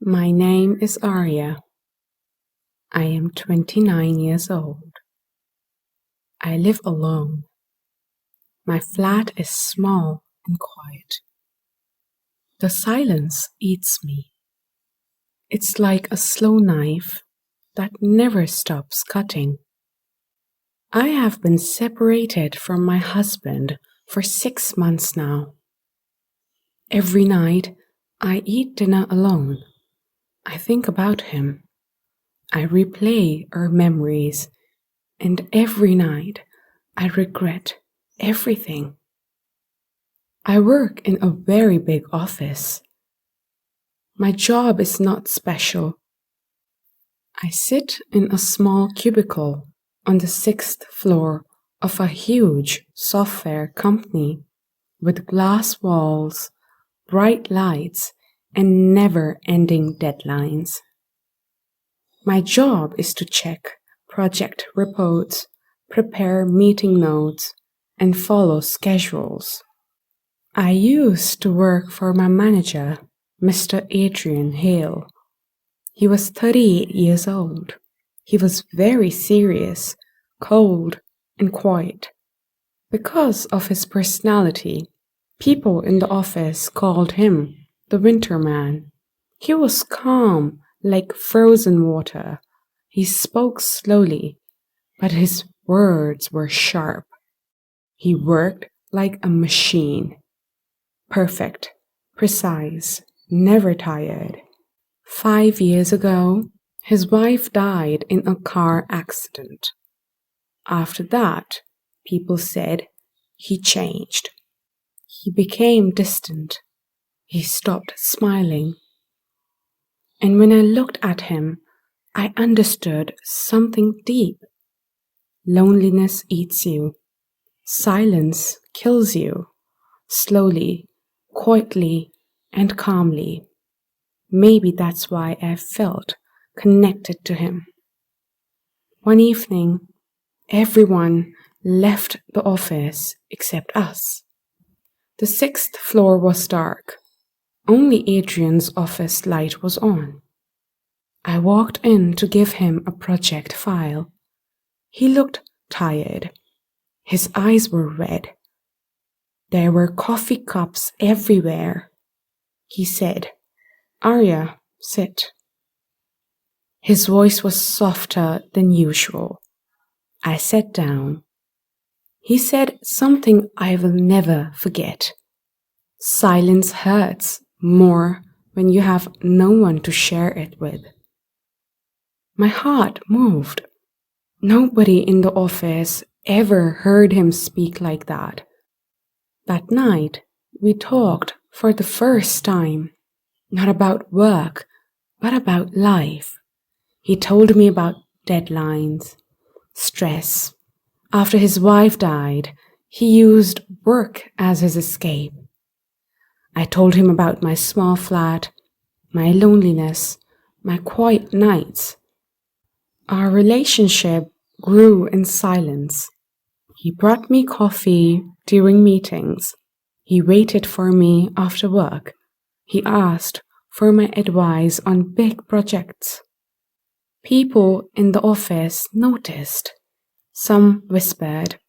My name is Arya. I am 29 years old. I live alone. My flat is small and quiet. The silence eats me. It's like a slow knife that never stops cutting. I have been separated from my husband for 6 months now. Every night I eat dinner alone. I think about him. I replay our memories, and every night I regret everything. I work in a very big office. My job is not special. I sit in a small cubicle on the 6th floor of a huge software company with glass walls, bright lights, and never-ending deadlines. My job is to check project reports, prepare meeting notes, and follow schedules. I used to work for my manager, Mr. Adrian Hale. He was 38 years old. He was very serious, cold, and quiet. Because of his personality, people in the office called him the Winter Man. He was calm like frozen water. He spoke slowly, but his words were sharp. He worked like a machine. Perfect, precise, never tired. 5 years ago, his wife died in a car accident. After that, people said he changed. He became distant. He stopped smiling. And when I looked at him, I understood something deep. Loneliness eats you. Silence kills you. Slowly, quietly, and calmly. Maybe that's why I felt connected to him. One evening, everyone left the office except us. The 6th floor was dark. Only Adrian's office light was on. I walked in to give him a project file. He looked tired. His eyes were red. There were coffee cups everywhere. He said, "Arya, sit." His voice was softer than usual. I sat down. He said something I will never forget. Silence hurts more when you have no one to share it with. My heart moved. Nobody in the office ever heard him speak like that. That night, we talked for the first time, not about work, but about life. He told me about deadlines, stress. After his wife died, he used work as his escape. I told him about my small flat, my loneliness, my quiet nights. Our relationship grew in silence. He brought me coffee during meetings. He waited for me after work. He asked for my advice on big projects. People in the office noticed. Some whispered,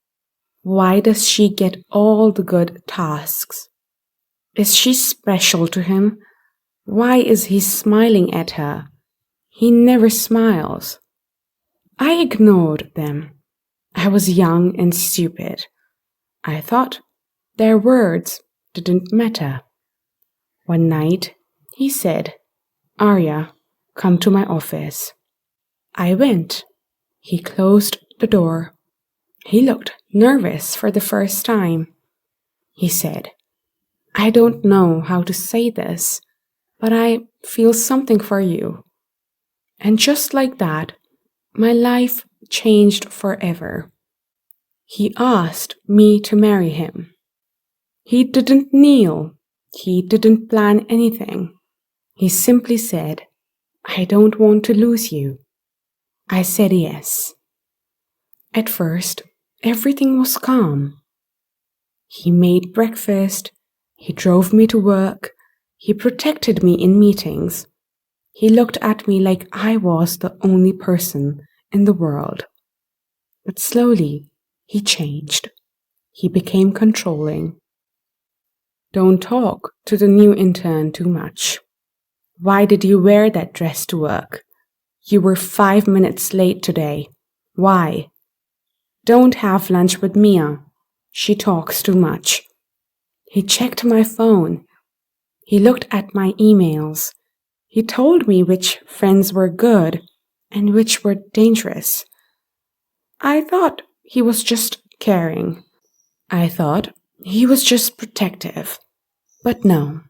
"Why does she get all the good tasks? Is she special to him? Why is he smiling at her? He never smiles." I ignored them. I was young and stupid. I thought their words didn't matter. One night, he said, "Arya, come to my office." I went. He closed the door. He looked nervous for the first time. He said, "I don't know how to say this, but I feel something for you." And just like that, my life changed forever. He asked me to marry him. He didn't kneel. He didn't plan anything. He simply said, "I don't want to lose you." I said yes. At first, everything was calm. He made breakfast. He drove me to work. He protected me in meetings. He looked at me like I was the only person in the world. But slowly, he changed. He became controlling. Don't talk to the new intern too much. Why did you wear that dress to work? You were 5 minutes late today. Why? Don't have lunch with Mia. She talks too much. He checked my phone. He looked at my emails. He told me which friends were good and which were dangerous. I thought he was just caring. I thought he was just protective. But no,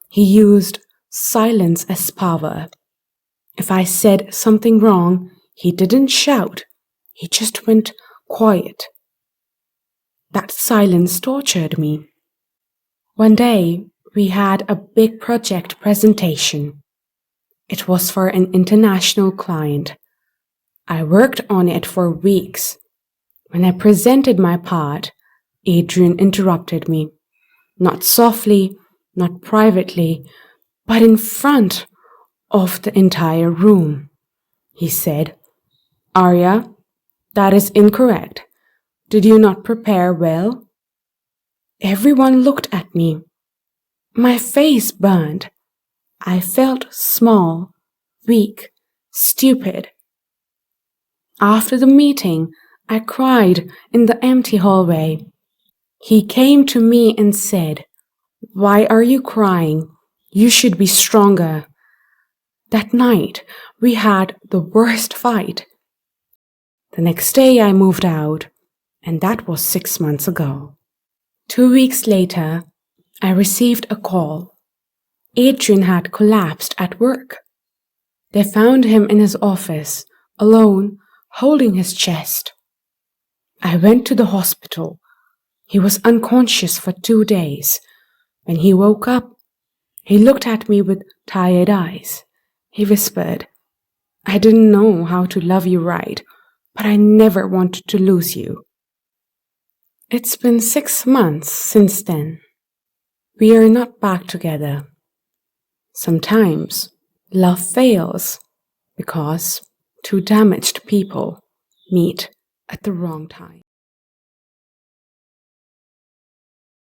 he used silence as power. If I said something wrong, he didn't shout. He just went quiet. That silence tortured me. One day, we had a big project presentation. It was for an international client. I worked on it for weeks. When I presented my part, Adrian interrupted me. Not softly, not privately, but in front of the entire room. He said, "Arya, that is incorrect. Did you not prepare well?" Everyone looked at me. My face burned. I felt small, weak, stupid. After the meeting, I cried in the empty hallway. He came to me and said, "Why are you crying? You should be stronger." That night, we had the worst fight. The next day, I moved out, and that was 6 months ago. 2 weeks later, I received a call. Adrian had collapsed at work. They found him in his office, alone, holding his chest. I went to the hospital. He was unconscious for 2 days. When he woke up, he looked at me with tired eyes. He whispered, "I didn't know how to love you right, but I never wanted to lose you." It's been 6 months since then. We are not back together. Sometimes love fails because two damaged people meet at the wrong time.